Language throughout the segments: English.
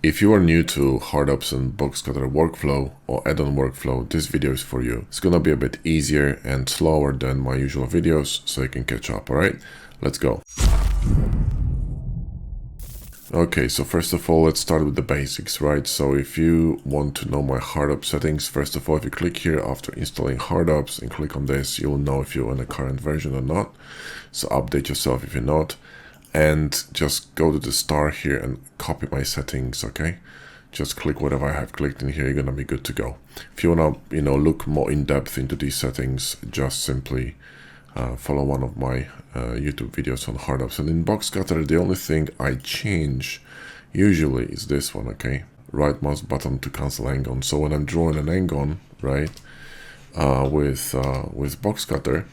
If you are new to hard ups and box cutter workflow or add-on workflow, this video is for you. It's gonna be a bit easier and slower than my usual videos, so you can catch up, alright? Let's go. Okay, so first of all, let's start with the basics, right? So if you want to know my hard up settings, first of all, if you click here after installing hard ups and click on this, you'll know if you're on a current version or not. So update yourself if you're not. And just go to the star here and copy my settings, okay? Just click whatever I have clicked in here, you're gonna be good to go. If you wanna, look more in depth into these settings, just simply follow one of my YouTube videos on hard ups. And in box cutter, the only thing I change usually is this one, okay? Right mouse button to cancel hang-on. So when I'm drawing an hang-on, right, with box cutter,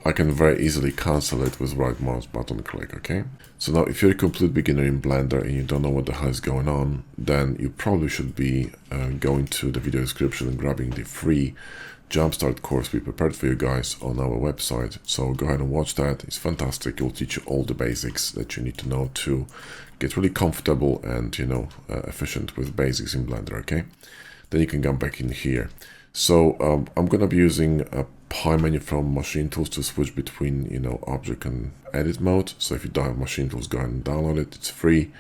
I can very easily cancel it with right mouse button click, okay? So now if you're a complete beginner in Blender and you don't know what the hell is going on, then you probably should be going to the video description and grabbing the free Jumpstart course we prepared for you guys on our website. So go ahead and watch that. It's fantastic. It will teach you all the basics that you need to know to get really comfortable and, efficient with basics in Blender, okay? Then you can come back in here. So I'm going to be using a pie menu from machine tools to switch between, object and edit mode. So if you don't have machine tools, go ahead and download it. It's free.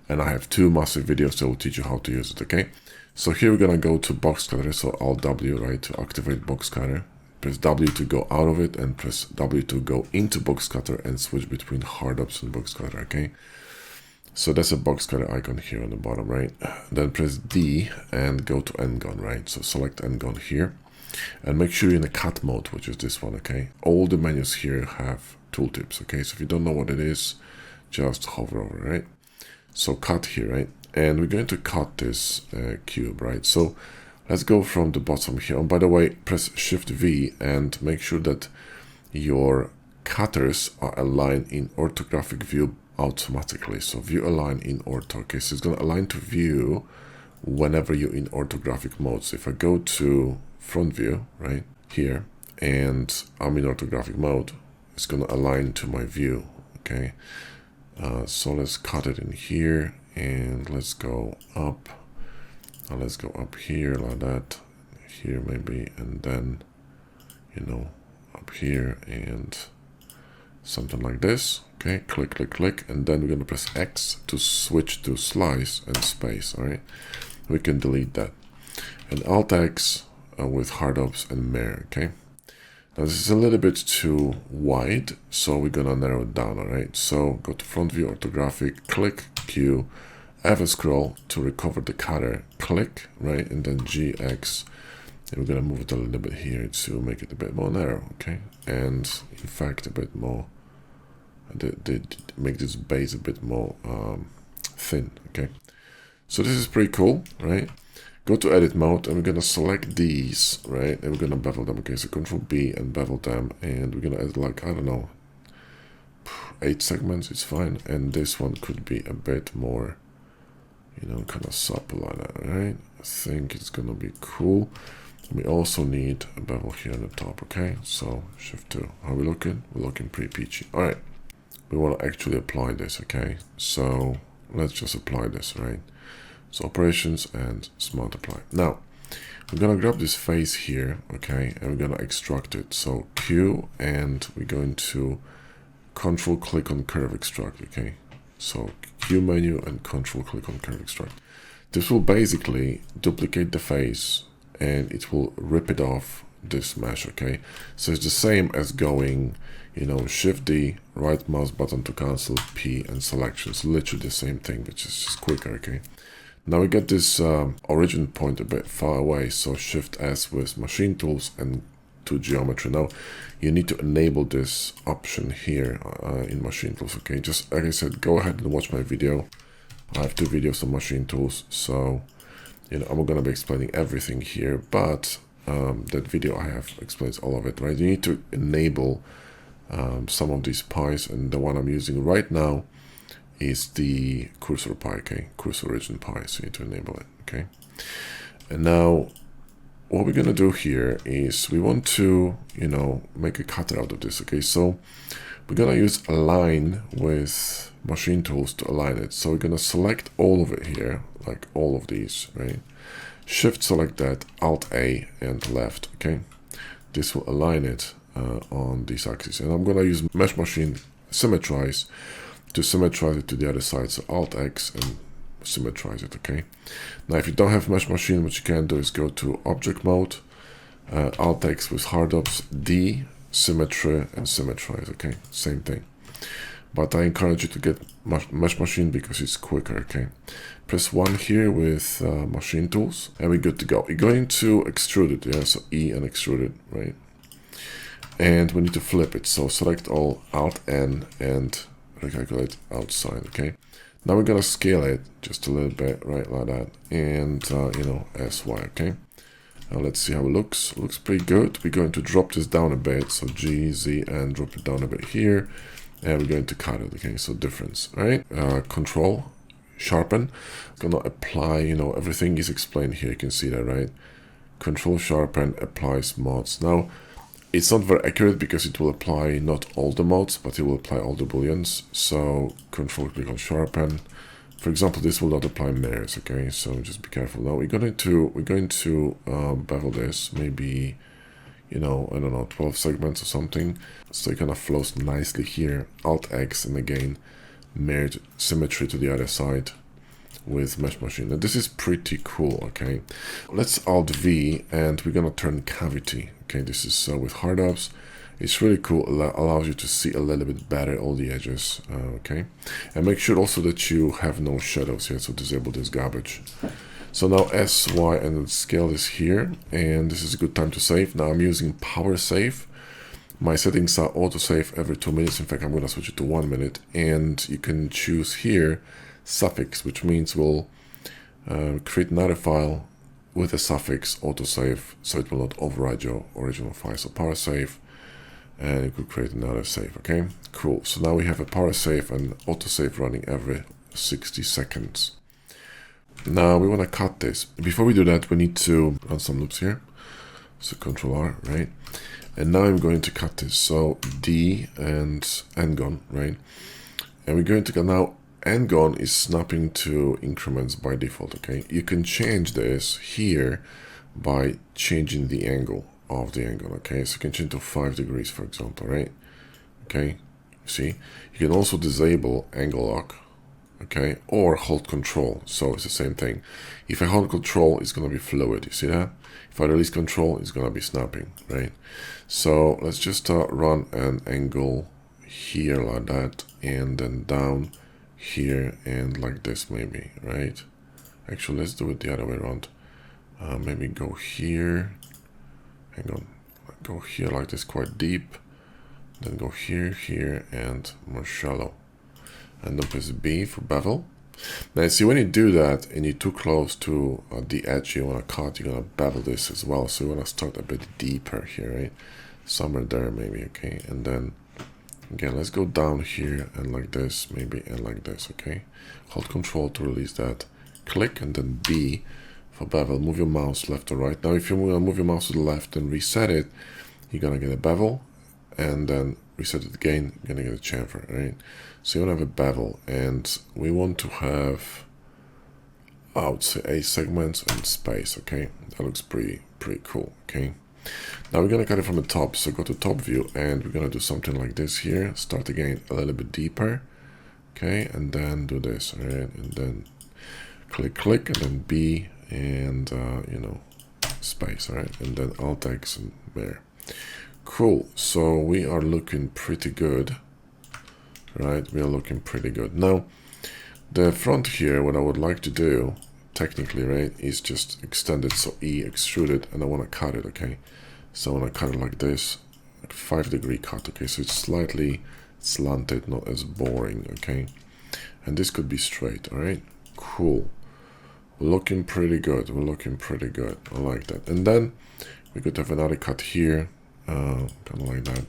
And I have two massive videos that will teach you how to use it, okay? So here we're going to go to box cutter. So Alt W, right, to activate box cutter. Press W to go out of it and press W to go into box cutter and switch between hard ups and box cutter, okay? So that's a box cutter icon here on the bottom, right? Then press D and go to N-gun, right? So select N-gun here and make sure you're in the cut mode, which is this one, okay? All the menus here have tooltips, okay? So if you don't know what it is, just hover over, right? So cut here, right? And we're going to cut this cube, right? So let's go from the bottom here. And by the way, press Shift V and make sure that your cutters are aligned in orthographic view automatically. So view align in ortho. Okay, so it's going to align to view whenever you're in orthographic mode. So if I go to front view right here and I'm in orthographic mode, it's going to align to my view. Okay, so let's cut it in here and let's go up. Let's go up here like that, here maybe, and then up here and something like this. Okay, click, click, click, and then we're going to press X to switch to slice and space, all right? We can delete that. And Alt X with hard ups and mirror, okay? Now this is a little bit too wide, so we're going to narrow it down, all right? So go to front view, orthographic, click Q, F scroll to recover the cutter, click, right? And then GX, and we're going to move it a little bit here to make it a bit more narrow, okay? And in fact, a bit more, make this base a bit more thin, okay? So this is pretty cool, right? Go to edit mode and we're gonna select these, right? And we're gonna bevel them, okay? So Control B and bevel them, and we're gonna add like, I don't know, 8 segments, it's fine. And this one could be a bit more, kind of supple like that, right? I think it's gonna be cool. We also need a bevel here on the top, okay? So Shift 2. How are we looking? We're looking pretty peachy. All right. We want to actually apply this, okay? So let's just apply this, right? So operations and smart apply. Now we're gonna grab this face here, okay, and we're gonna extract it. So Q, and we're going to Control click on curve extract, okay? So Q menu and Control click on curve extract. This will basically duplicate the face and it will rip it off this mesh, okay? So it's the same as going, Shift D, right mouse button to cancel, P, and selections. Literally the same thing, which is just quicker, okay? Now we get this origin point a bit far away, so Shift S with machine tools and to geometry. Now you need to enable this option here in machine tools, okay? Just like I said, go ahead and watch my video. I have 2 videos on machine tools, so I'm going to be explaining everything here, but that video I have explains all of it, right? You need to enable some of these pies, and the one I'm using right now is the cursor pie, okay? Cursor origin pie, so you need to enable it, okay? And now what we're going to do here is we want to, make a cutter out of this, okay? So we're gonna use align with machine tools to align it. So we're gonna select all of it here, like all of these, right? Shift select that, Alt A and left, okay? This will align it on this axis. And I'm gonna use mesh machine symmetrize to symmetrize it to the other side. So Alt X and symmetrize it, okay? Now if you don't have mesh machine, what you can do is go to object mode, Alt X with hard ups, D, symmetry and symmetrize, okay? Same thing. But I encourage you to get mesh machine because it's quicker, okay? Press 1 here with machine tools and we're good to go. We're going to extrude it, yeah? So E and extrude it, right? And we need to flip it. So select all, Alt N and recalculate outside, okay? Now we're gonna scale it just a little bit, right, like that. And, you know, SY, okay? Now let's see how it looks. It looks pretty good. We're going to drop this down a bit. So G, Z, and drop it down a bit here. And we're going to cut it, okay? So difference, right? Control, sharpen. Gonna apply, you know, everything is explained here. You can see that, right? Control, sharpen, applies mods. Now, it's not very accurate because it will apply not all the mods, but it will apply all the booleans. So control click on sharpen. For example, this will not apply mirrors, okay? So just be careful. Now we're going to bevel this, maybe, you know, I don't know, 12 segments or something. So it kind of flows nicely here. Alt X and again mirrored symmetry to the other side with mesh machine. Now this is pretty cool, okay? Let's Alt V and we're gonna turn cavity. Okay, this is with hard ups. It's really cool. Allows you to see a little bit better all the edges. Okay, and make sure also that you have no shadows here. So disable this garbage. So now S, Y, and then scale this here. And this is a good time to save. Now I'm using power save. My settings are auto save every 2 minutes. In fact, I'm gonna switch it to 1 minute. And you can choose here suffix, which means we'll create another file with a suffix autosave, so it will not override your original file. So power save, and you could create another save, okay? Cool, so now we have a power save and autosave running every 60 seconds. Now we want to cut this. Before we do that, we need to run some loops here. So Control R, right? And now I'm going to cut this. So D and N-gon, right? And we're going to go now. N-gon is snapping to increments by default, okay? You can change this here by changing the angle of the N-gon, okay? So you can change to 5 degrees, for example, right? Okay, see? You can also disable angle lock, okay? Or hold control, so it's the same thing. If I hold control, it's gonna be fluid, you see that? If I release control, it's gonna be snapping, right? So let's just run an angle here like that, and then down here and like this maybe, right? Actually, let's do it the other way around. Maybe go here, hang on, go here like this, quite deep, then go here, here, and more shallow, and then press B for bevel. Now see, when you do that and you're too close to the edge you want to cut, you're gonna bevel this as well. So you want to start a bit deeper here, right? Somewhere there maybe, okay? And then again, let's go down here and like this, maybe, and like this, okay? Hold control to release that. Click and then B for bevel. Move your mouse left or right. Now, if you move your mouse to the left and reset it, you're gonna get a bevel, and then reset it again, you're gonna get a chamfer, right? So you wanna have a bevel, and we want to have, I would say, 8 segments and space, okay? That looks pretty cool, okay? Now we're gonna cut it from the top, so go to top view and we're gonna do something like this here. Start again a little bit deeper, okay, and then do this, all right, and then click, and then B, and you know, space, all right, and then Alt X and there. Cool. So we are looking pretty good, right? We are looking pretty good. Now the front here, what I would like to do technically, right, is just extend it, so E, extrude it, and I want to cut it, okay? So I want to cut it like this, like 5-degree cut, okay? So it's slightly slanted, not as boring, okay? And this could be straight, all right? Cool. We're looking pretty good. We're looking pretty good. I like that. And then we could have another cut here, kind of like that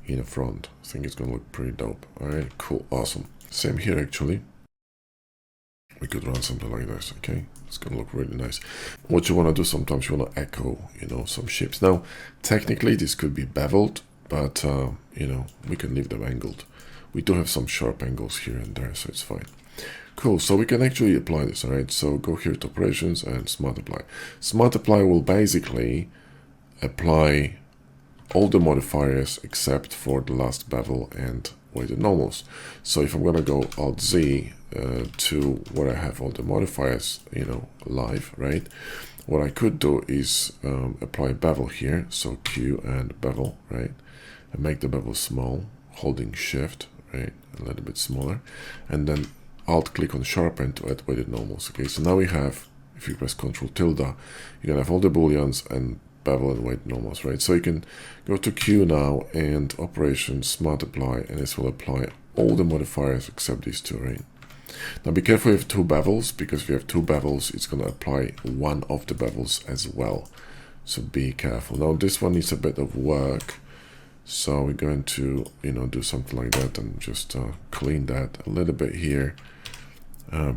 in the front. I think it's gonna look pretty dope. All right, cool, awesome. Same here, actually. We could run something like this, okay? It's gonna look really nice. What you wanna do sometimes, you wanna echo, you know, some shapes. Now, technically, this could be beveled but you know, we can leave them angled. We do have some sharp angles here and there, so it's fine. Cool, so we can actually apply this, all right? So go here to operations and smart apply. Smart apply will basically apply all the modifiers except for the last bevel and weighted normals. So if I'm gonna go Alt Z to where I have all the modifiers, you know, live, right? What I could do is apply bevel here, so Q and bevel, right? And make the bevel small, holding shift, right? A little bit smaller, and then Alt click on sharpen to add weighted normals. Okay, so now we have, if you press Ctrl tilde, you're gonna have all the booleans and bevel and weighted normals, right? So you can go to Q now and operations smart apply, and this will apply all the modifiers except these two, right? Now be careful if you have two bevels, because if you have two bevels, it's gonna apply one of the bevels as well. So be careful. Now this one needs a bit of work. So we're going to, you know, do something like that and just clean that a little bit here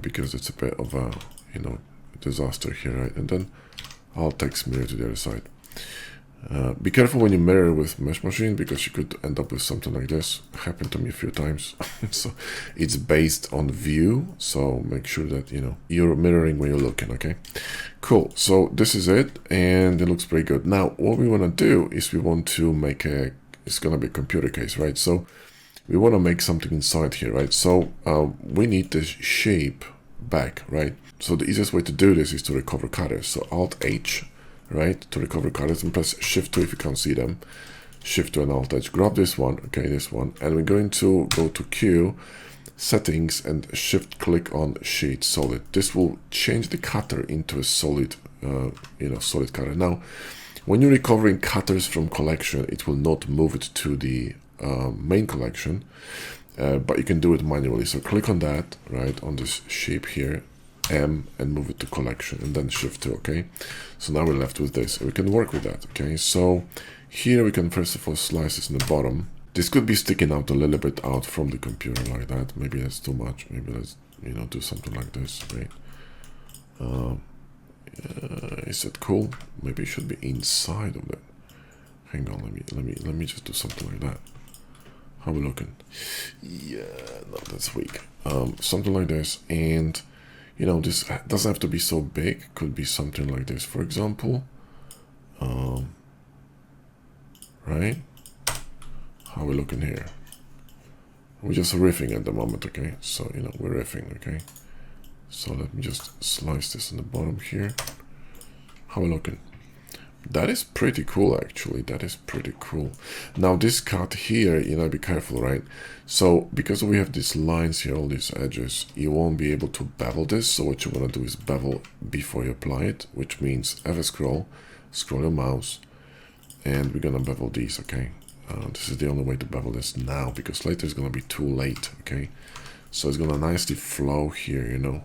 because it's a bit of a, you know, disaster here, right? And then I'll text mirror to the other side. Be careful when you mirror with mesh machine, because you could end up with something like this. It happened to me a few times. So it's based on view, so make sure that, you know, you're mirroring when you're looking. Okay, cool. So this is it, and it looks pretty good. Now what we want to do is we want to make a, it's going to be a computer case, right? So we want to make something inside here, right? So we need this shape back, right? So the easiest way to do this is to recover cutters. So Alt H, right, to recover cutters, and press Shift 2 if you can't see them. Shift 2 and Alt H. Grab this one, okay, this one, and we're going to go to Q, settings, and shift click on sheet solid. This will change the cutter into a solid, you know, solid cutter. Now, when you're recovering cutters from collection, it will not move it to the main collection, but you can do it manually. So click on that, right, on this shape here, M, and move it to collection, and then Shift 2, okay? So now we're left with this. We can work with that, okay? So here we can first of all slice this in the bottom. This could be sticking out a little bit out from the computer like that. Maybe that's too much. Maybe let's, you know, do something like this, right? Is it cool? Maybe it should be inside of it. Hang on, let me just do something like that. How are we looking? Yeah, no, that's weak. Something like this, and you know, this doesn't have to be so big. It could be something like this, for example. Right? How are we looking here? We're just riffing at the moment, okay? So, you know, we're riffing, okay? So let me just slice this in the bottom here. How are we looking? That is pretty cool, actually. That is pretty cool. Now this cut here, you know, be careful, right? So because we have these lines here, all these edges, you won't be able to bevel this. So what you want to do is bevel before you apply it, which means have a scroll your mouse, and we're gonna bevel these, okay? This is the only way to bevel this now, because later it's gonna be too late, okay? So it's gonna nicely flow here, you know.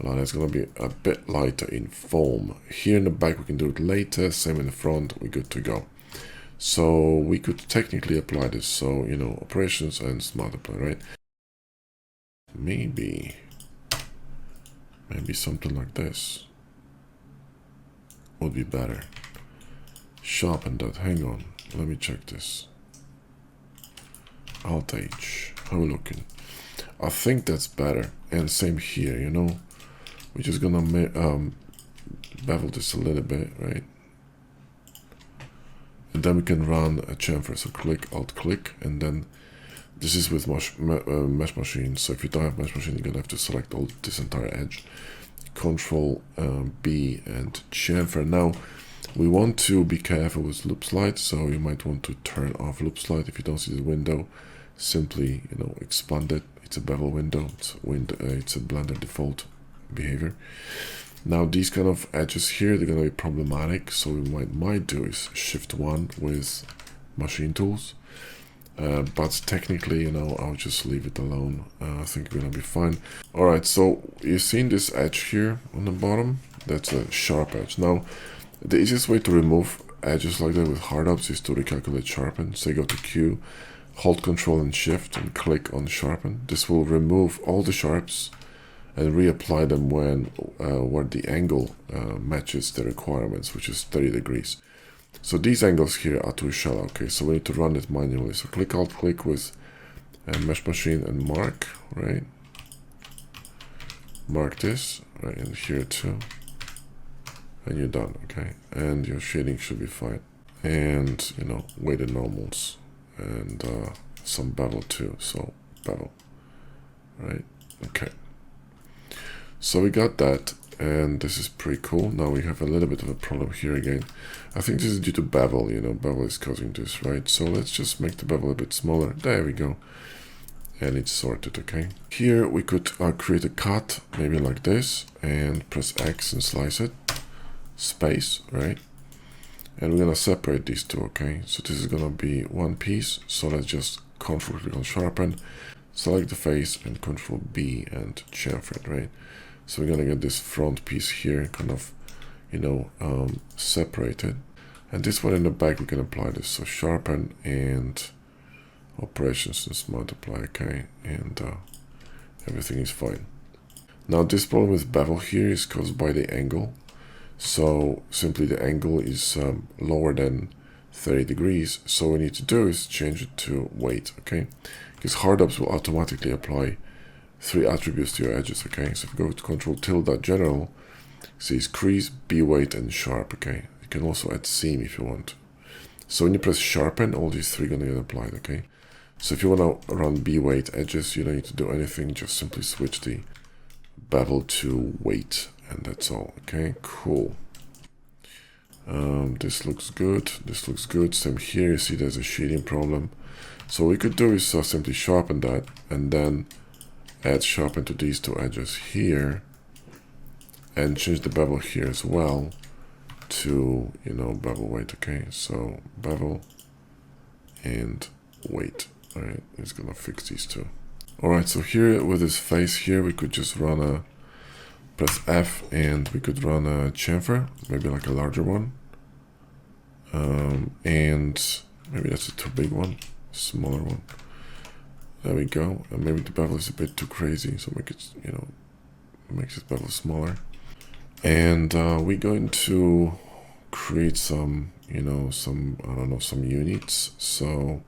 It's going to be a bit lighter in foam. Here in the back we can do it later, same in the front, we're good to go. So we could technically apply this, so, you know, operations and smart apply, right? Maybe something like this would be better. Sharpen that, hang on, let me check this. Alt H, how are we looking? I think that's better, and same here, you know. We're just gonna bevel this a little bit, right? And then we can run a chamfer. So click, Alt click, and then this is with mesh machine. So if you don't have mesh machine, you're gonna have to select all this entire edge. Control B and chamfer. Now we want to be careful with loop slide, so you might want to turn off loop slide. If you don't see the window, simply, you know, expand it. It's a bevel window. It's a Blender default behavior. Now these kind of edges here, they're gonna be problematic, so we might do is Shift 1 with machine tools, but technically, you know, I'll just leave it alone. I think we're gonna be fine. All right, so you've seen this edge here on the bottom, that's a sharp edge. Now the easiest way to remove edges like that with hard ups is to recalculate sharpen. So you go to Q, hold Control and Shift and click on sharpen. This will remove all the sharps and reapply them when where the angle matches the requirements, which is 30 degrees. So these angles here are too shallow, okay? So we need to run it manually. So click Alt click with Mesh Machine and mark, right? Mark this, right, and here too. And you're done, okay? And your shading should be fine. And, you know, weighted normals. And some bevel too, so bevel, right? Okay. So we got that, and this is pretty cool. Now we have a little bit of a problem here again. I think this is due to bevel, you know, bevel is causing this, right? So let's just make the bevel a bit smaller. There we go. And it's sorted, okay? Here we could create a cut, maybe like this, and press X and slice it. Space, right? And we're gonna separate these two, okay? So this is gonna be one piece. So let's just Control click on sharpen, select the face, and Control B and chamfer it, right? So we're gonna get this front piece here, kind of, you know, separated. And this one in the back, we can apply this. So sharpen and operations and multiply, okay? And everything is fine. Now this problem with bevel here is caused by the angle. So simply the angle is lower than 30 degrees. So what we need to do is change it to weight, okay? Because hard ups will automatically apply 3 attributes to your edges, okay? So if you go to Control tilde general, it says crease, B weight, and sharp, okay? You can also add seam if you want. So when you press sharpen, all these 3 are gonna get applied, okay? So if you wanna run B weight edges, you don't need to do anything, just simply switch the bevel to weight. And that's all, okay, cool. This looks good, this looks good. Same here, you see there's a shading problem. So what we could do is simply sharpen that and then add sharpen to these 2 edges here and change the bevel here as well to, you know, bevel weight, okay? So bevel and weight, all right? It's gonna fix these 2. All right, so here with this face here, we could just run a press F and we could run a chamfer, maybe like a larger one. And maybe that's a too big one, smaller one. There we go. And maybe the bevel is a bit too crazy, so make it, you know, makes this bevel smaller. And we're going to create some, you know, some, I don't know, some units. So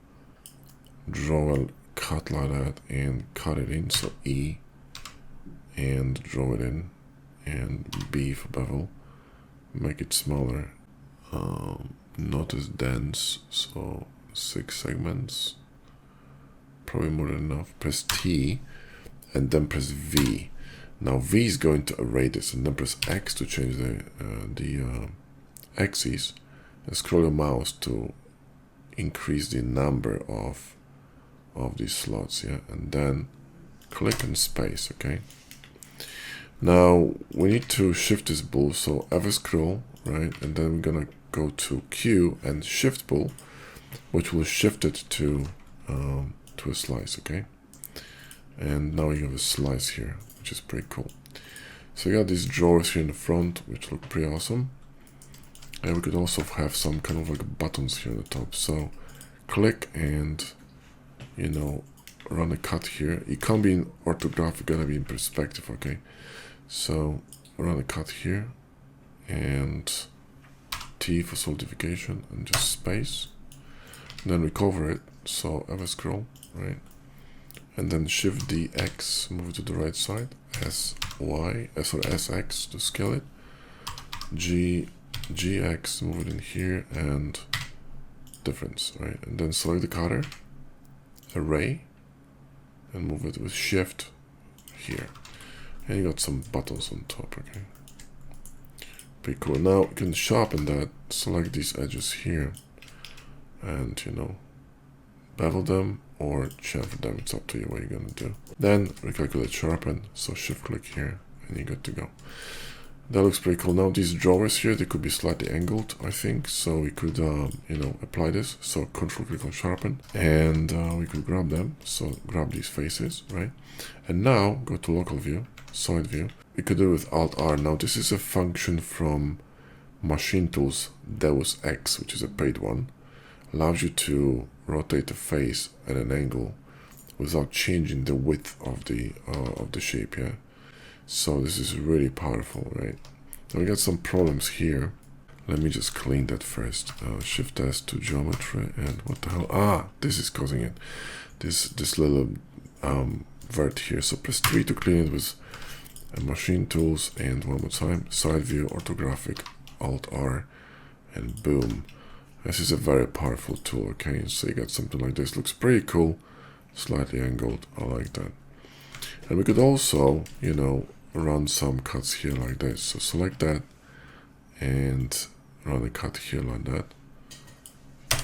draw a cut like that and cut it in, so E, and draw it in, and B for bevel, make it smaller, not as dense, so 6 segments, probably more than enough. Press T and then press V. Now V is going to array this, and then press X to change the axes, and scroll your mouse to increase the number of these slots, yeah, and then click and space, okay? Now we need to shift this bool, so ever scroll, right, and then we're gonna go to Q and shift bool, which will shift it to a slice, okay? And now you have a slice here, which is pretty cool. So you got these drawers here in the front, which look pretty awesome, and we could also have some kind of like buttons here at the top. So click and, you know, run a cut here. It can't be in orthographic, it's gonna be in perspective, okay? So run a cut here and T for solidification and just space. And then recover it, so ever scroll, right? And then shift D X, move it to the right side, SX to scale it, GX, move it in here, and difference, right? And then select the cutter, array, and move it with shift here. And you got some buttons on top, okay? Pretty cool. Now you can sharpen that, select these edges here, and, you know, bevel them or chamfer them. It's up to you what you're gonna do. Then recalculate sharpen, so shift click here, and you're good to go. That looks pretty cool. Now these drawers here, they could be slightly angled, I think, so we could, you know, apply this. So Control click on sharpen, and we could grab them. So grab these faces, right? And now go to local view, solid view. We could do it with Alt R. Now this is a function from Machine Tools Deus Ex, which is a paid one. Allows you to rotate the face at an angle without changing the width of the shape, yeah. So this is really powerful, right? Now we got some problems here. Let me just clean that first. Shift S to geometry, and what the hell? Ah, this is causing it. This little vert here. So press 3 to clean it with machine tools, and one more time, side view, orthographic, Alt R, and boom. This is a very powerful tool. Okay, so you got something like this. Looks pretty cool, slightly angled. I like that. And we could also, you know, run some cuts here like this. So select that and run a cut here like that,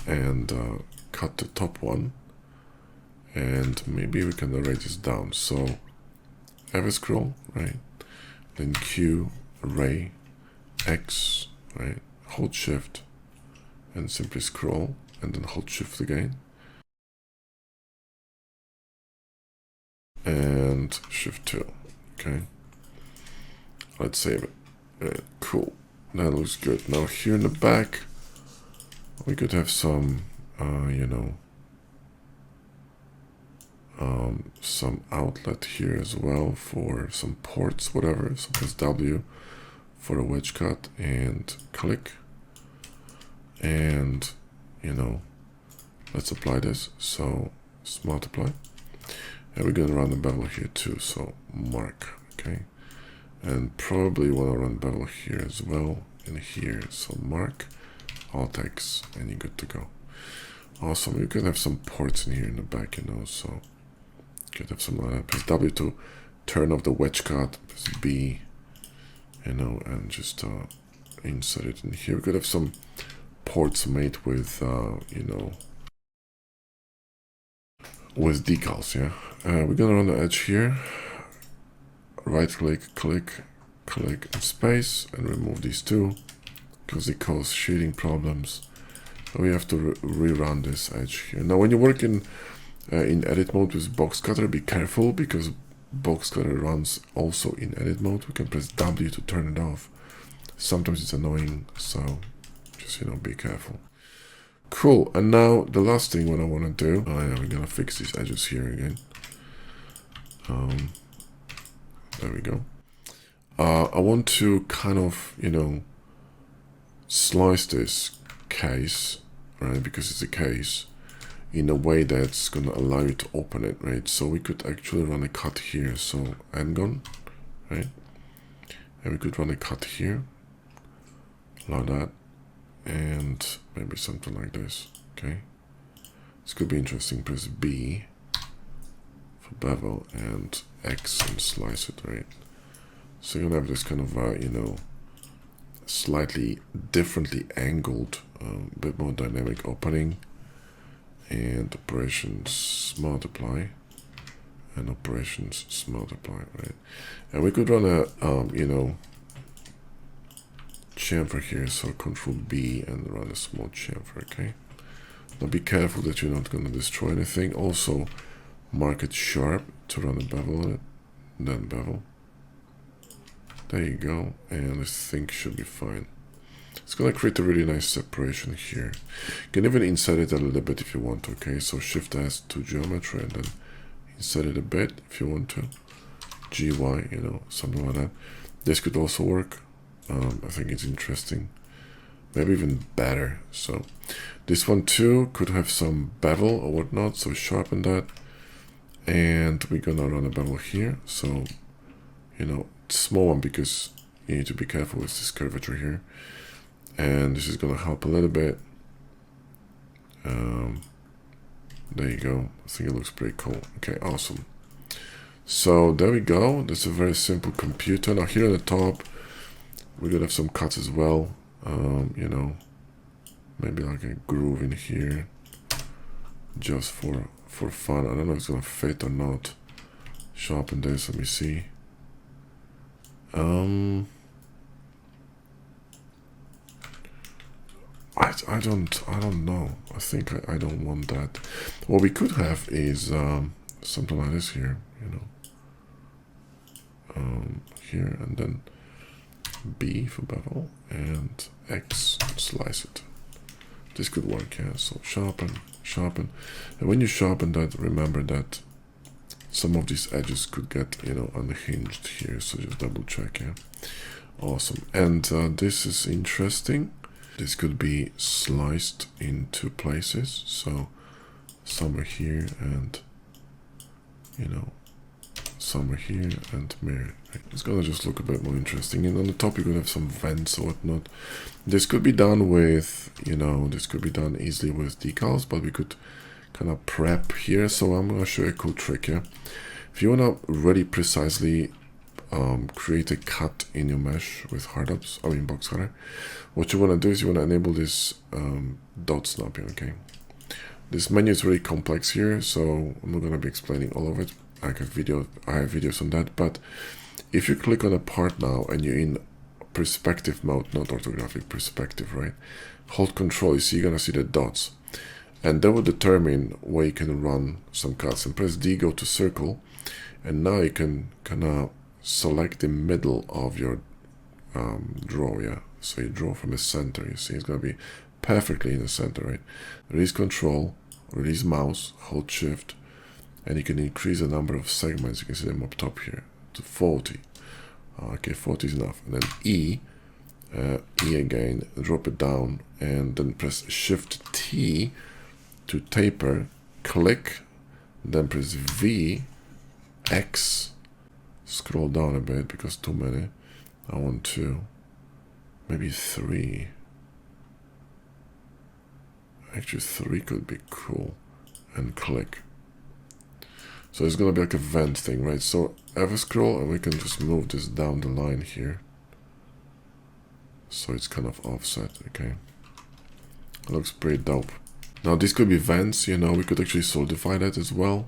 and cut the top one, and maybe we can array this down. So have a scroll, right? Then Q, array, X, right? Hold shift and simply scroll, and then hold shift again. And shift 2, okay? Let's save it. Cool, that looks good. Now here in the back, we could have some, you know, some outlet here as well for some ports, whatever. So press W for a wedge cut and click, and you know, let's apply this. So let's multiply, and we're gonna run the bevel here too. So mark, okay, and probably want to run bevel here as well, and here. So mark, Alt X, and you're good to go. Awesome. You can have some ports in here in the back, you know, so you could have some like that. Press W to turn off the wedge cut, press B, you know, and just insert it in here. We could have some ports made with, you know, with decals, yeah. We're gonna run the edge here. Right click, click, click, and space, and remove these two because they cause shading problems. So we have to rerun this edge here. Now, when you work in edit mode with box cutter, be careful because box cutter runs also in edit mode. We can press W to turn it off. Sometimes it's annoying, so just, you know, be careful. Cool. And now the last thing what I want to do, yeah, we're gonna fix these edges here again. There we go. I want to kind of, you know, slice this case, right? Because it's a case, in a way that's going to allow you to open it, right? So we could actually run a cut here. So N-gon, right? And we could run a cut here, like that, and maybe something like this, okay? This could be interesting. Press B for bevel and X and slice it, right? So you're gonna have this kind of, you know, slightly differently angled, bit more dynamic opening, and operations multiply, and operations multiply, right? And we could run a, you know, chamfer here. So Control B and run a small chamfer, okay? Now be careful that you're not gonna destroy anything. Also, mark it sharp to run a bevel on it, then bevel. There you go, and I think should be fine. It's gonna create a really nice separation here. You can even insert it a little bit if you want to, okay? So Shift S to geometry and then insert it a bit if you want to. GY, you know, something like that. This could also work. I think it's interesting. Maybe even better. So this one too could have some bevel or whatnot, so sharpen that. And we're gonna run a bevel here. So, you know, small one because you need to be careful with this curvature here, and this is gonna help a little bit. There you go. I think it looks pretty cool. Okay, awesome. So there we go. That's a very simple computer. Now here on the top we're gonna have some cuts as well. You know, maybe like a groove in here just for fun. I don't know if it's gonna fit or not. Sharpen this, let me see. I don't know. I think I don't want that. What we could have is something like this here, you know. Here and then B for bevel and X, slice it. This could work, yeah. So sharpen, and when you sharpen that, remember that some of these edges could get, you know, unhinged here. So just double check, yeah. Awesome. And this is interesting. this could be sliced into places. So somewhere here and, you know, somewhere here and mirror. It's gonna just look a bit more interesting. And on the top, you're gonna have some vents or whatnot. This could be done with, you know, this could be done easily with decals, but we could kind of prep here. So I'm gonna show you a cool trick here. If you wanna really precisely create a cut in your mesh with box cutter, what you wanna do is you wanna enable this dot snapping. Okay, this menu is really complex here, so I'm not gonna be explaining all of it. I have videos on that, but if you click on a part now and you're in perspective mode, not orthographic, perspective, right? Hold Control, you see, you're gonna see the dots, and that will determine where you can run some cuts. And press D, go to circle, and now you can kind of select the middle of your draw. Yeah, so you draw from the center. You see, it's gonna be perfectly in the center, right? Release Control, release mouse, hold Shift, and you can increase the number of segments. You can see them up top here to 40. Okay, 40 is enough. And then E again, drop it down, and then press Shift T to taper. Click, then press V, X. Scroll down a bit because too many. I want 2, maybe 3. Actually, 3 could be cool. And click. So it's gonna be like a vent thing, right? So ever scroll, and we can just move this down the line here. So it's kind of offset, okay? Looks pretty dope. Now this could be vents, you know, we could actually solidify that as well.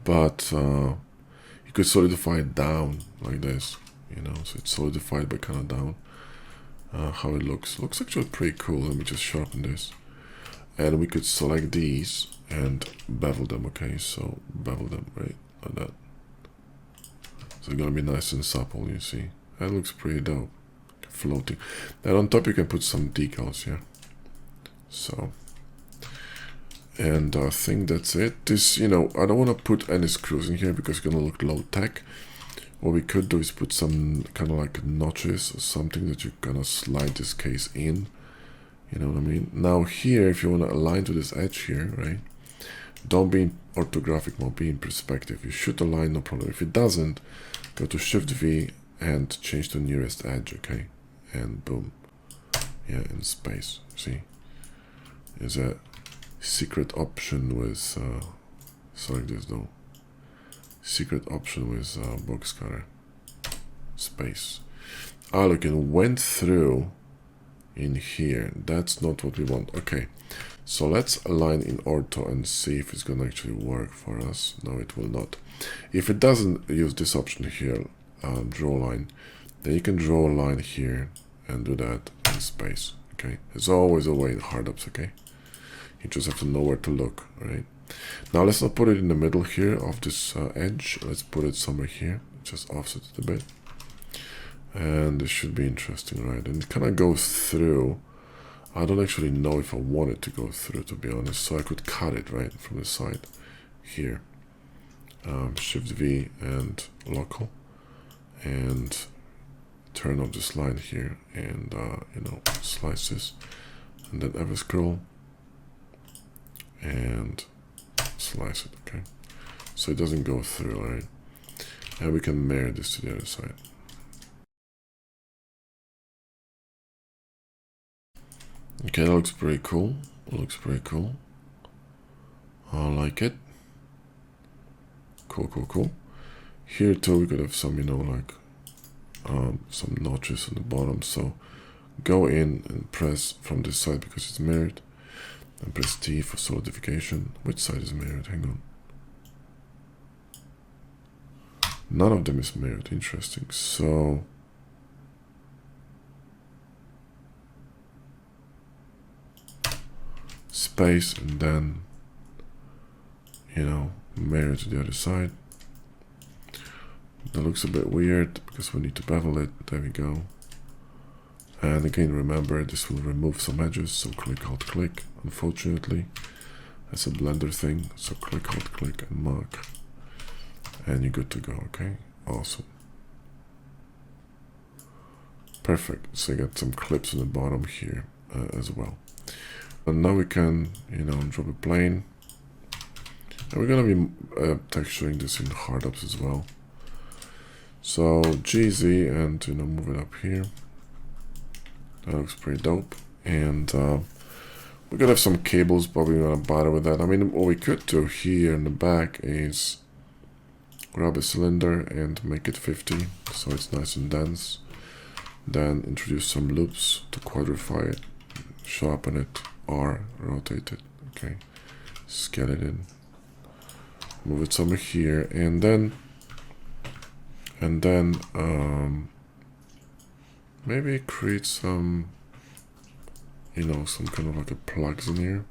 But you could solidify it down like this, you know, so it's solidified but kind of down. How it looks actually pretty cool. Let me just sharpen this, and we could select these and bevel them. Okay, so bevel them right like that, so it's gonna be nice and supple. You see, that looks pretty dope, floating. And on top you can put some decals here. So, and I think that's it. This, you know, I don't want to put any screws in here because it's gonna look low tech. What we could do is put some kind of like notches or something that you're gonna slide this case in. You know what I mean? Now here, if you want to align to this edge here, right? Don't be in orthographic mode, be in perspective. You should align, no problem. If it doesn't, go to Shift V and change to nearest edge, okay? And boom. Yeah, in space. See? There's a secret option with, select this though. Secret option with box cutter. Space. Ah, look, it went through in here. That's not what we want. Okay, so let's align in ortho and see if it's gonna actually work for us. No, it will not. If it doesn't use this option here, draw line, then you can draw a line here and do that in space. Okay, there's always a way in hard ups. Okay, you just have to know where to look. Right now, let's not put it in the middle here of this edge. Let's put it somewhere here, just offset it a bit. And this should be interesting, right? And it kind of goes through. I don't actually know if I want it to go through, to be honest. So I could cut it right from the side here. Shift V and local, and turn off this line here, and you know, slice this, and then ever scroll and slice it. Okay, so it doesn't go through, right? And we can mirror this to the other side. Okay, that looks pretty cool. It looks pretty cool. I like it. Cool, cool, cool. Here too, we could have some, you know, like some notches on the bottom. So go in and press from this side because it's mirrored, and press T for solidification. Which side is mirrored? Hang on. None of them is mirrored. Interesting. So space, and then, you know, mirror to the other side. That looks a bit weird because we need to bevel it. There we go. And again, remember, this will remove some edges, so click, alt, click. Unfortunately, that's a Blender thing, so click, alt, click, and mark, and you're good to go. Okay, awesome. Perfect. So you got some clips on the bottom here as well. And now we can, you know, drop a plane. And we're gonna be texturing this in hard ups as well. So GZ and, you know, move it up here. That looks pretty dope. And we're gonna have some cables, but we're gonna bother with that. I mean, what we could do here in the back is grab a cylinder and make it 50, so it's nice and dense. Then introduce some loops to quadrify it, sharpen it, or rotate it. Okay, scale it in, move it somewhere here, and then maybe create some, you know, some kind of like a plugs in here,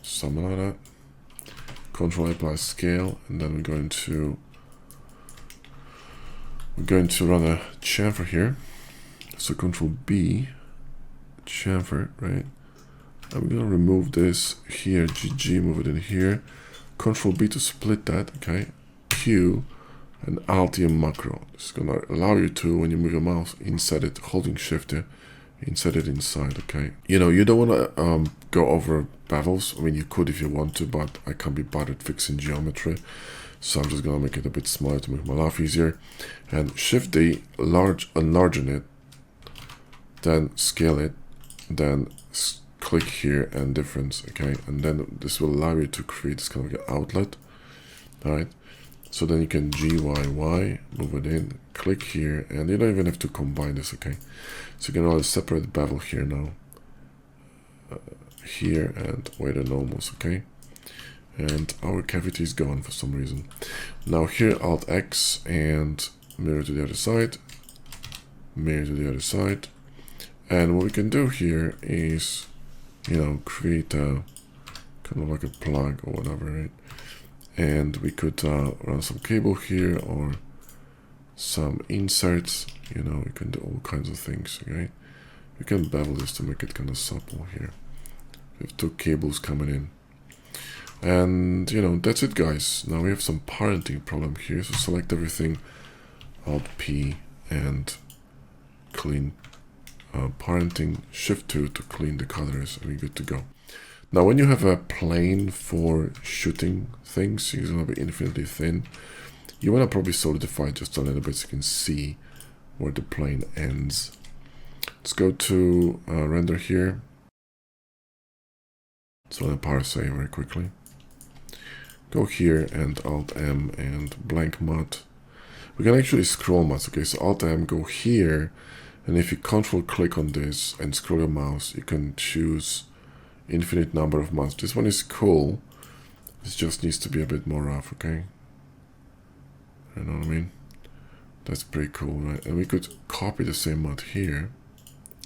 something like that. Control apply scale, and then we're going to run a chamfer here. So Control B, chamfer, right? I'm gonna remove this here, GG, move it in here. Control B to split that, okay? Q and Altium macro. It's gonna allow you to, when you move your mouse, insert it, holding Shift here, insert it inside, okay? You know, you don't wanna go over bevels. I mean, you could if you want to, but I can't be bothered fixing geometry. So I'm just gonna make it a bit smaller to make my life easier. And Shift D, enlargen it, then scale it, then click here and difference, okay? And then this will allow you to create this kind of like an outlet, all right? So then you can GYY, move it in, click here, and you don't even have to combine this, okay? So you can always separate bevel here now, here, and weight and normals, okay? And our cavity is gone for some reason. Now here, Alt X and mirror to the other side, mirror to the other side. And what we can do here is, you know, create a kind of like a plug or whatever, right? And we could run some cable here or some inserts, you know, we can do all kinds of things, okay? We can bevel this to make it kind of supple here. We have two cables coming in. And, you know, that's it, guys. Now we have some parenting problem here. So select everything, Alt P, and clean parenting, Shift 2 to clean the colors, and we're good to go. Now, when you have a plane for shooting things, it's going to be infinitely thin. You want to probably solidify just a little bit so you can see where the plane ends. Let's go to render here. So let me parse very quickly. Go here and Alt M and blank mod. We can actually scroll mods, okay? So Alt M, go here, and if you Control click on this and scroll your mouse, you can choose infinite number of mods. This one is cool. This just needs to be a bit more rough, okay? You know what I mean? That's pretty cool, right? And we could copy the same mod here,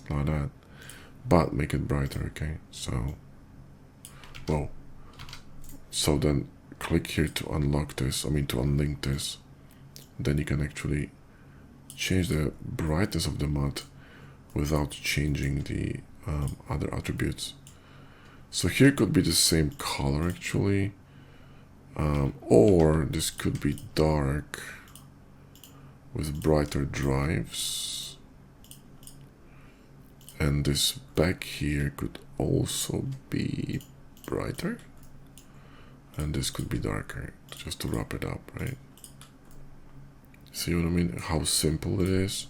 like that, but make it brighter, okay? So, whoa. So then click here to unlock this, to unlink this. Then you can actually change the brightness of the mod without changing the other attributes. So here could be the same color actually, or this could be dark with brighter drives, and this back here could also be brighter, and this could be darker, just to wrap it up, right? See what I mean? How simple it is.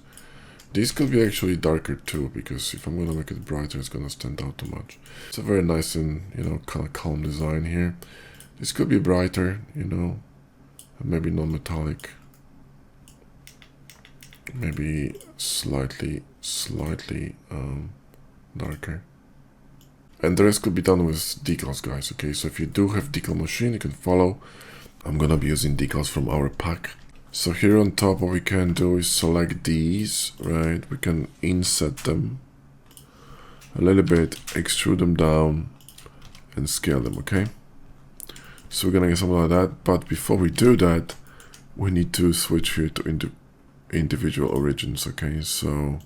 These could be actually darker too, because if I'm going to make it brighter, it's going to stand out too much. It's a very nice and, you know, kind of calm design here. This could be brighter, you know, maybe non-metallic. Maybe slightly darker. And the rest could be done with decals, guys, okay? So if you do have decal machine, you can follow. I'm going to be using decals from our pack. So here on top, what we can do is select these, right? We can inset them a little bit, extrude them down, and scale them, okay? So we're gonna get something like that, but before we do that, we need to switch here to individual origins, okay? So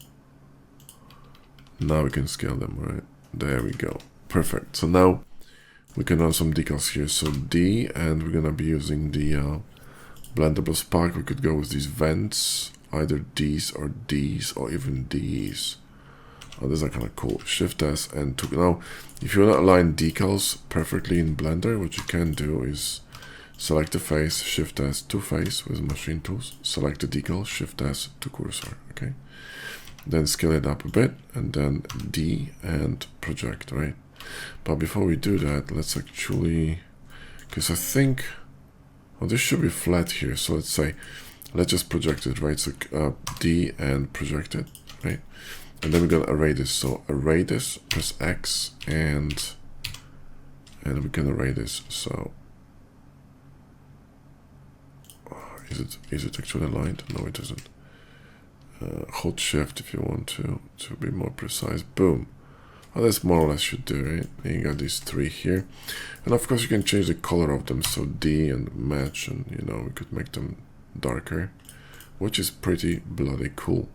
now we can scale them, right? There we go. Perfect. So now we can run some decals here. So D, and we're gonna be using the Blendable spark, we could go with these vents, either these or these, or even these. Oh, these are kind of cool. Shift S and to now, if you want to align decals perfectly in Blender, what you can do is select the face, Shift S to face with machine tools, select the decal, Shift S to cursor, okay? Then scale it up a bit, and then D and project, right? But before we do that, let's actually, because I think, well, this should be flat here. So let's say, let's just project it, right? So D and project it, right? And then we're gonna array this. So array this, press X, and we can array this. So is it actually aligned? No, it isn't. Hold Shift if you want to be more precise. Boom. Well, that's more or less should do it. And you got these three here, and of course you can change the color of them. So D and match, and you know, we could make them darker, which is pretty bloody cool.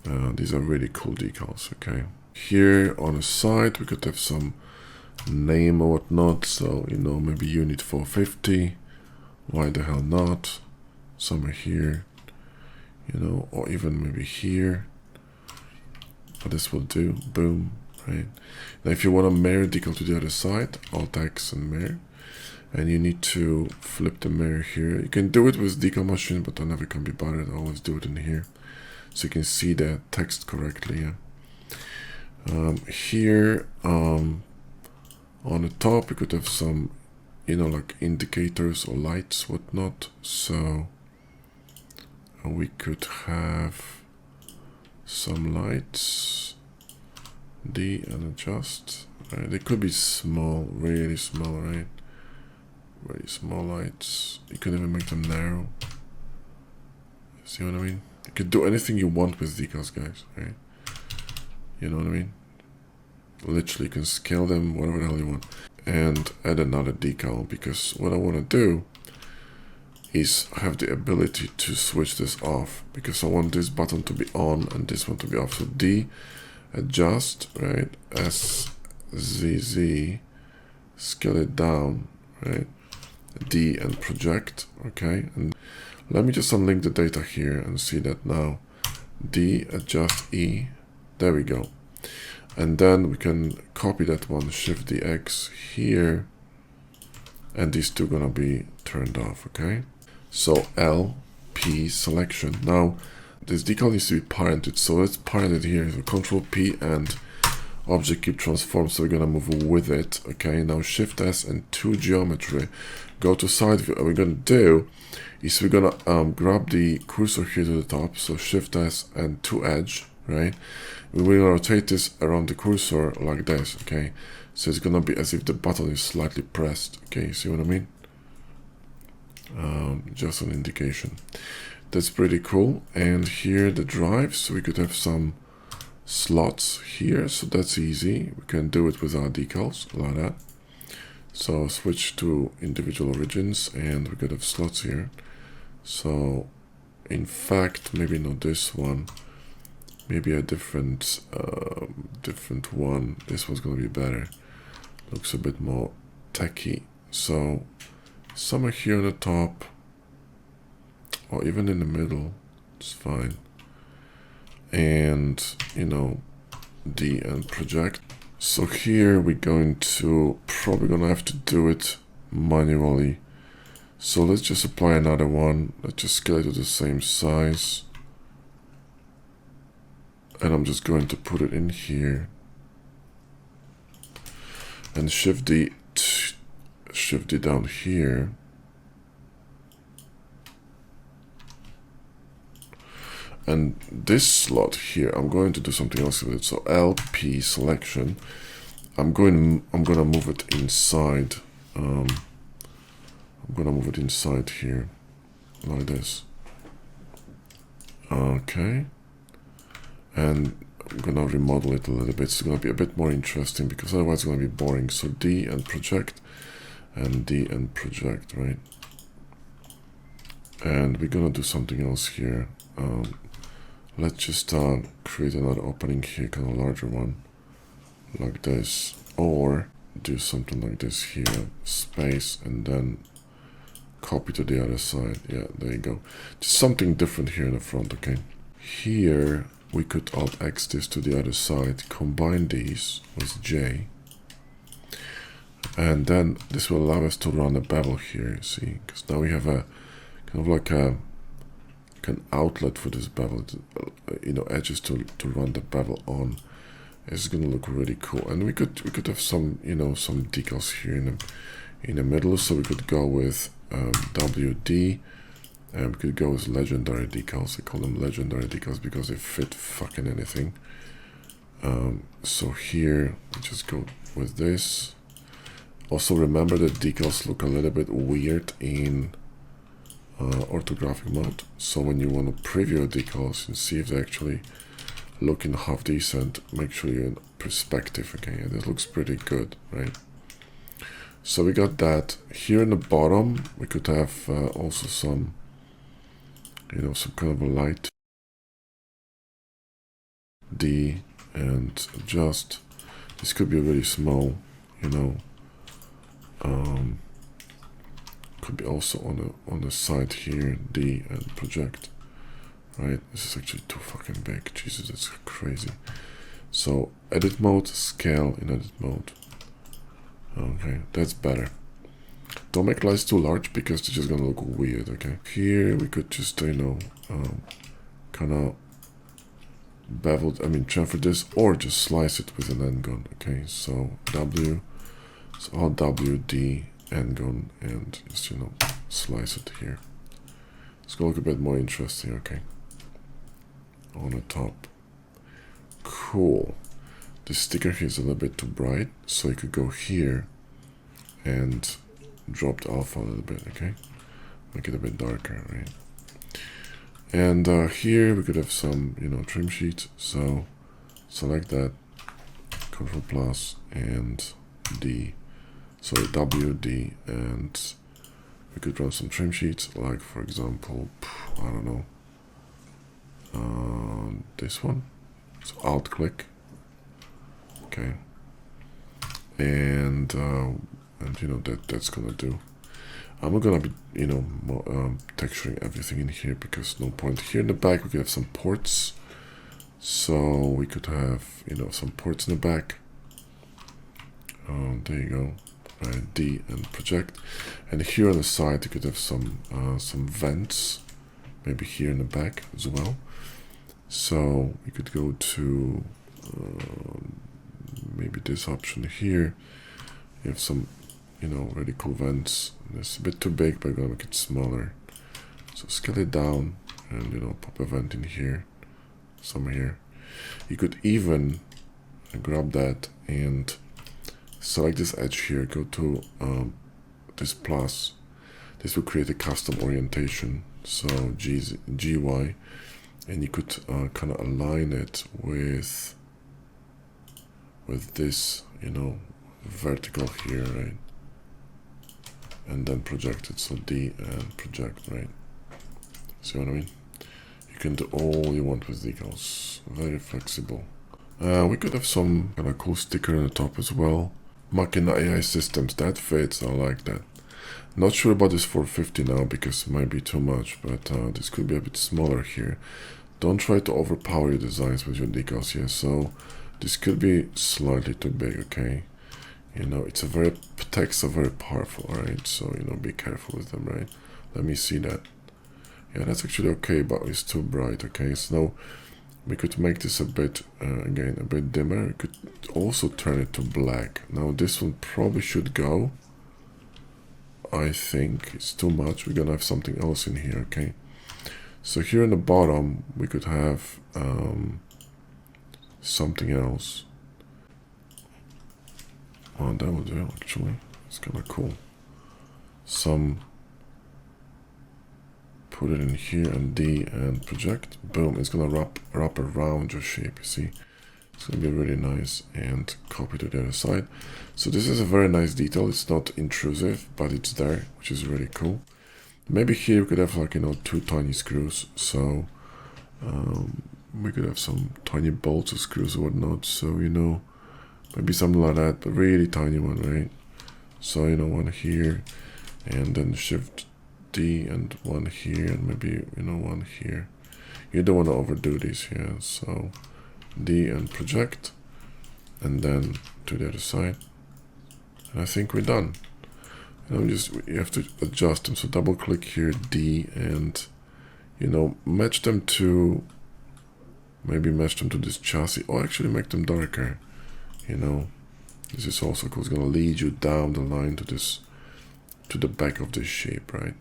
These are really cool decals. Okay, here on the side we could have some name or whatnot. So you know, maybe unit 450. Why the hell not? Somewhere here, you know, or even maybe here. But this will do. Boom. Right. Now, if you want to mirror decal to the other side, Alt X and mirror, and you need to flip the mirror here. You can do it with decal machine, but I never can be bothered. I always do it in here, so you can see the text correctly. Yeah. Here on the top, we could have some, you know, like indicators or lights, whatnot. So we could have some lights, D and adjust. Right? They could be small, really small, right? Very small lights. You could even make them narrow. See what I mean? You could do anything you want with decals, guys, right? You know what I mean? Literally, you can scale them, whatever the hell you want. And add another decal, because what I want to do is have the ability to switch this off, because I want this button to be on and this one to be off. So D, adjust, right? S, Z, Z, scale it down, right? D and project, okay? And let me just unlink the data here and see that now. D, adjust E, there we go. And then we can copy that one, Shift D X here, and these two gonna be turned off, okay? So L, P, selection. Now, this decal needs to be parented, so let's parent it here. So Control P and object keep transform, so we're gonna move with it, okay? Now Shift S and to geometry. Go to side view. What we're gonna do is we're gonna grab the cursor here to the top, so Shift S and to edge, right? We're gonna rotate this around the cursor like this, okay? So it's gonna be as if the button is slightly pressed, okay? See what I mean? Just an indication. That's pretty cool. And here the drives, so we could have some slots here, so that's easy. We can do it with our decals like that. So switch to individual origins, and we could have slots here. So in fact, maybe not this one, maybe a different one. This one's gonna be better. Looks a bit more techy. So somewhere here on the top, or even in the middle, it's fine. And you know, D and project. So here we're going to probably gonna have to do it manually. So let's just apply another one. Let's just scale it to the same size. And I'm just going to put it in here. And Shift D down here. And this slot here, I'm going to do something else with it. So LP selection. I'm gonna move it inside. I'm gonna move it inside here, like this. Okay. And I'm gonna remodel it a little bit. It's gonna be a bit more interesting, because otherwise it's gonna be boring. So D and project, and D and project, right? And we're gonna do something else here. Let's just create another opening here, kind of larger one, like this, or do something like this here, space, and then copy to the other side. Yeah, there you go. Just something different here in the front, okay? Here, we could Alt X this to the other side, combine these with J, and then this will allow us to run a bevel here, see? Because now we have a kind of like an outlet for this bevel, you know, edges to run the bevel on. It's gonna look really cool, and we could have some, you know, some decals here in the middle. So we could go with WD, and we could go with legendary decals. I call them legendary decals because they fit fucking anything. So here we just go with this. Also remember that decals look a little bit weird in orthographic mode. So when you want to preview decals and see if they actually looking half decent, make sure you're in perspective. Okay, and it looks pretty good, right? So we got that. Here in the bottom we could have also some, you know, some kind of a light D, and just this could be really small, you know. Could be also on the side here, D, and project. Right, this is actually too fucking big. Jesus, that's crazy. So edit mode, scale in edit mode. Okay, that's better. Don't make lines too large because they're just gonna look weird. Okay, here we could just, you know, kind of bevel, I mean chamfer this, or just slice it with an end gun. Okay, so W, so Alt WD end gun, and just, you know, slice it here. It's gonna look a bit more interesting. Okay, on the top. Cool. The sticker here is a little bit too bright, so you could go here and drop the alpha a little bit. Okay, make it a bit darker, right? And here we could have some, you know, trim sheets. So select that, Ctrl plus and D, so WD, and we could run some trim sheets, like for example, I don't know, this one. So Alt click, okay, and you know, that's gonna do. I'm not gonna be, you know, texturing everything in here because no point. Here in the back we could have some ports, so we could have, you know, some ports in the back. There you go, right, D and project, and here on the side you could have some vents, maybe here in the back as well. So we could go to maybe this option here. You have some, you know, really cool vents. It's a bit too big, but I'm gonna make it smaller. So scale it down and, you know, pop a vent in here, some here. You could even grab that and select this edge here, go to this plus. This will create a custom orientation, so GY, and you could kind of align it with this, you know, vertical here, right? And then project it, so D and project, right? See what I mean? You can do all you want with decals, very flexible. We could have some kind of cool sticker on the top as well. Machina AI systems, that fits, I like that. Not sure about this 450 now because it might be too much, but this could be a bit smaller here. Don't try to overpower your designs with your decals here, so this could be slightly too big, okay? You know, it's a very, text are very powerful, right? So, you know, be careful with them, right? Let me see that. Yeah, that's actually okay, but it's too bright, okay? So now we could make this a bit, again, a bit dimmer. We could also turn it to black. Now this one probably should go. I think it's too much. We're gonna have something else in here, okay? So here in the bottom, we could have something else. Oh, that would do, actually. It's kind of cool. Put it in here and D and project. Boom, it's gonna wrap around your shape, you see? It's gonna be really nice, and copy to the other side. So this is a very nice detail. It's not intrusive, but it's there, which is really cool. Maybe here we could have, like, you know, 2 tiny screws. So we could have some tiny bolts or screws or whatnot. So, you know, maybe something like that, but really tiny one, right? So, you know, one here, and then shift D and one here, and maybe, you know, one here. You don't want to overdo these here, so D and project, and then to the other side. And I think we're done. And you have to adjust them. So double click here, D, and, you know, match them to, maybe match them to this chassis, or actually make them darker. You know, this is also cool. It's gonna lead you down the line to this, to the back of this shape, right?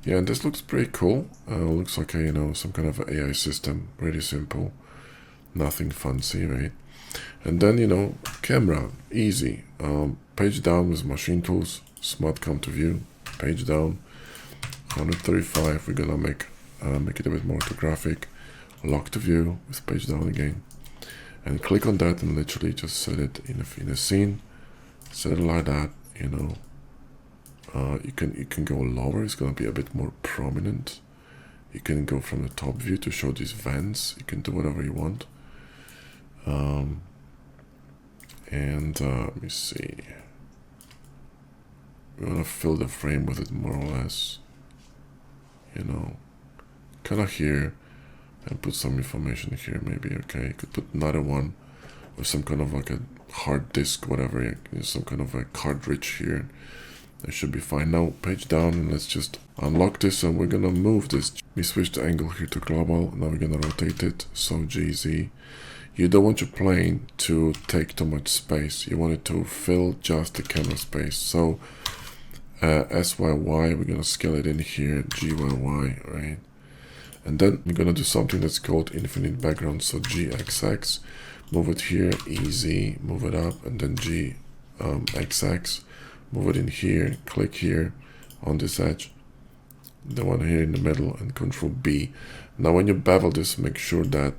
Yeah, and this looks pretty cool. Looks like a, you know, some kind of AI system. Really simple, nothing fancy, right? And then, you know, camera, easy. Page down with machine tools, smart come to view, page down, 135. We're gonna make it a bit more orthographic. Lock to view with page down again, and click on that and literally just set it in a scene. Set it like that, you know. You can go lower. It's gonna be a bit more prominent. You can go from the top view to show these vents. You can do whatever you want. Let me see. We want to fill the frame with it more or less. You know, kind of here, and put some information here. Maybe okay. You could put another one with some kind of like a hard disk, whatever. You know, some kind of a cartridge here. That should be fine. Now page down, and let's just unlock this, and we're gonna move this. We switch the angle here to global. Now we're gonna rotate it. So GZ. You don't want your plane to take too much space. You want it to fill just the camera space. So SYY, we're gonna scale it in here. GYY, right? And then we're gonna do something that's called infinite background. So GXX, move it here, easy, move it up, and then XX. Move it in here, click here on this edge, the one here in the middle, and Control B. Now when you bevel this, make sure that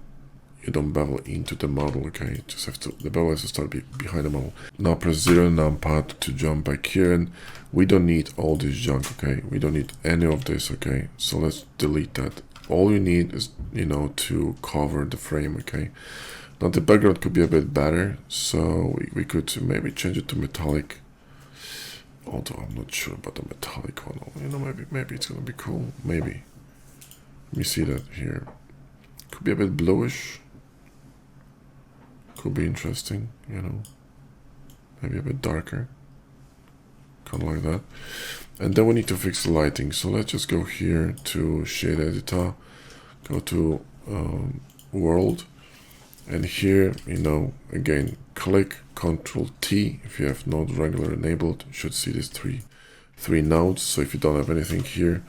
you don't bevel into the model, okay? Just have to, the bevel has to start behind the model. Now press 0 numpad to jump back here, and we don't need all this junk, okay? We don't need any of this, okay? So let's delete that. All you need is, you know, to cover the frame, okay? Now the background could be a bit better, so we could maybe change it to metallic. Although I'm not sure about the metallic one. You know, maybe it's gonna be cool. Maybe. Let me see that here. Could be a bit bluish. Could be interesting, you know. Maybe a bit darker. Kind of like that. And then we need to fix the lighting. So let's just go here to Shade Editor. Go to World. And here, you know, again, click Control T. If you have Node Wrangler enabled, you should see these three nodes. So if you don't have anything here,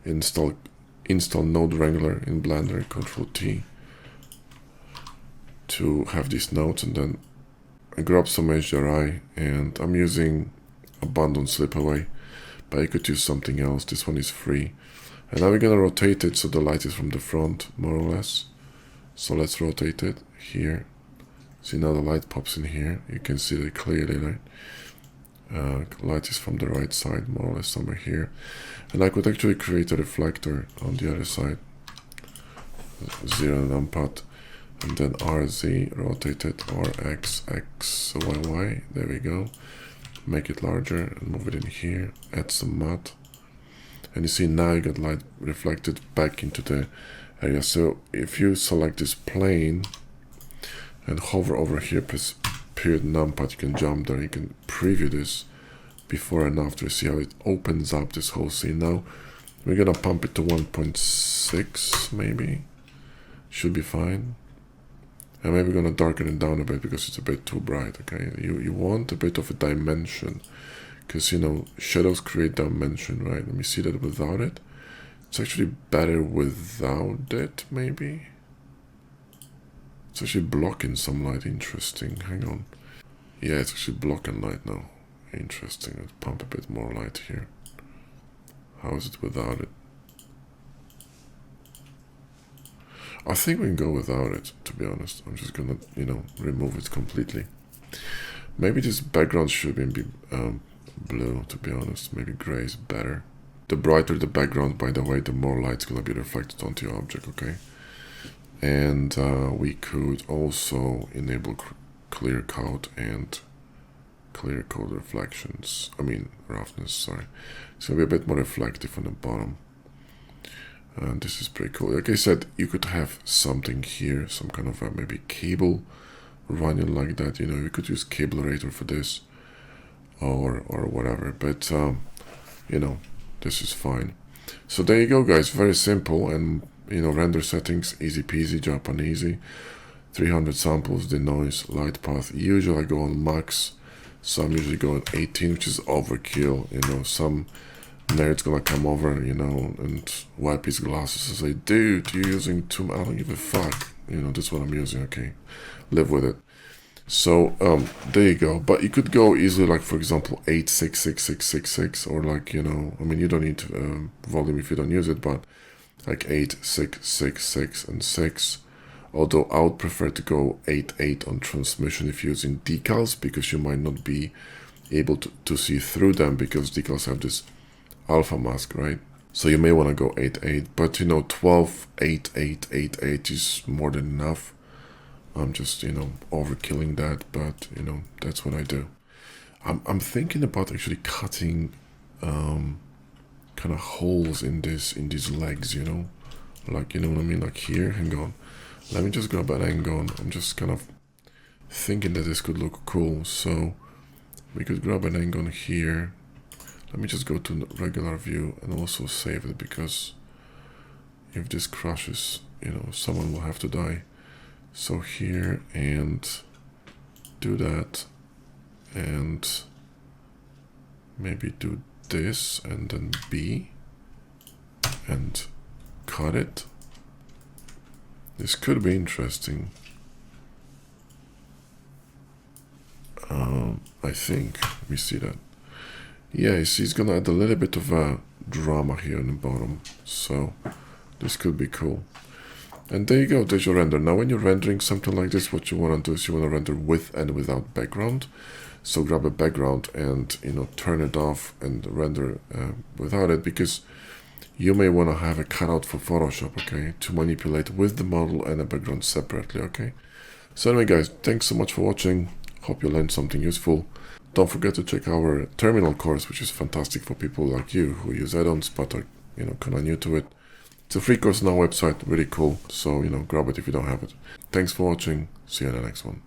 install Node Wrangler in Blender, Control T, to have these nodes. And then I grab some HDRI, and I'm using Abandon Slipaway, but you could use something else. This one is free. And now we're gonna rotate it so the light is from the front, more or less. So let's rotate it here. See, now the light pops in here. You can see it clearly, right? Light is from the right side, more or less somewhere here. And I could actually create a reflector on the other side. 0 numpad. And then RZ, rotate it, RX, XYY. There we go. Make it larger and move it in here. Add some matte. And you see now you got light reflected back into the area. So if you select this plane and hover over here, press period numpad, you can jump there. You can preview this before and after. See how it opens up this whole scene. Now we're gonna pump it to 1.6 maybe. Should be fine. And maybe we're gonna darken it down a bit because it's a bit too bright. Okay, you want a bit of a dimension, because you know shadows create dimension, right? Let me see that without it. It's actually better without it, maybe. It's actually blocking some light. Interesting. Hang on. Yeah, it's actually blocking light now. Interesting. Let's pump a bit more light here. How is it without it? I think we can go without it, to be honest. I'm just gonna, you know, remove it completely. Maybe this background should be blue, to be honest. Maybe gray is better. The brighter the background, by the way, the more light's gonna be reflected onto your object, okay? And we could also enable clear coat and clear cold reflections. I mean, roughness, sorry. It's gonna be a bit more reflective on the bottom. And this is pretty cool. Like I said, you could have something here, some kind of maybe cable running like that. You know, you could use Cablerator for this, or whatever. But you know, this is fine. So there you go, guys. Very simple, and you know, render settings easy peasy, Japanesey. 300 samples, denoise, light path. Usually I go on max. Some usually go on 18, which is overkill. You know, some nerd's gonna come over, you know, and wipe his glasses and say, dude, you're using too, I don't give a fuck. You know, that's what I'm using, okay? Live with it. So, there you go. But you could go easily, like, for example, 8666666, or like, you know, I mean, you don't need volume if you don't use it, but like 8666 and 6. Although I would prefer to go 8.8 on transmission if you're using decals, because you might not be able to see through them, because decals have this alpha mask, right? So you may want to go 8.8, but you know, 12, 8.8, 8.8 is more than enough. I'm just, you know, overkilling that, but you know, that's what I do. I'm thinking about actually cutting kind of holes in these legs, you know, like, you know what I mean, like here. Hang on, let me just grab an angle. I'm just kind of thinking that this could look cool, so we could grab an angle here. Let me just go to regular view and also save it, because if this crashes, you know, someone will have to die. So here, and do that, and maybe do this, and then B, and cut it. This could be interesting. I think, let me see that. Yeah, you see, it's gonna add a little bit of a drama here in the bottom, so this could be cool. And there you go, there's your render. Now when you're rendering something like this, what you want to do is you want to render with and without background. So grab a background and, you know, turn it off and render without it, because you may want to have a cutout for Photoshop, okay, to manipulate with the model and a background separately, okay. So anyway, guys, thanks so much for watching. Hope you learned something useful. Don't forget to check our terminal course, which is fantastic for people like you who use add-ons but are, you know, kind of new to it. It's a free course on our website, really cool. So, you know, grab it if you don't have it. Thanks for watching. See you in the next one.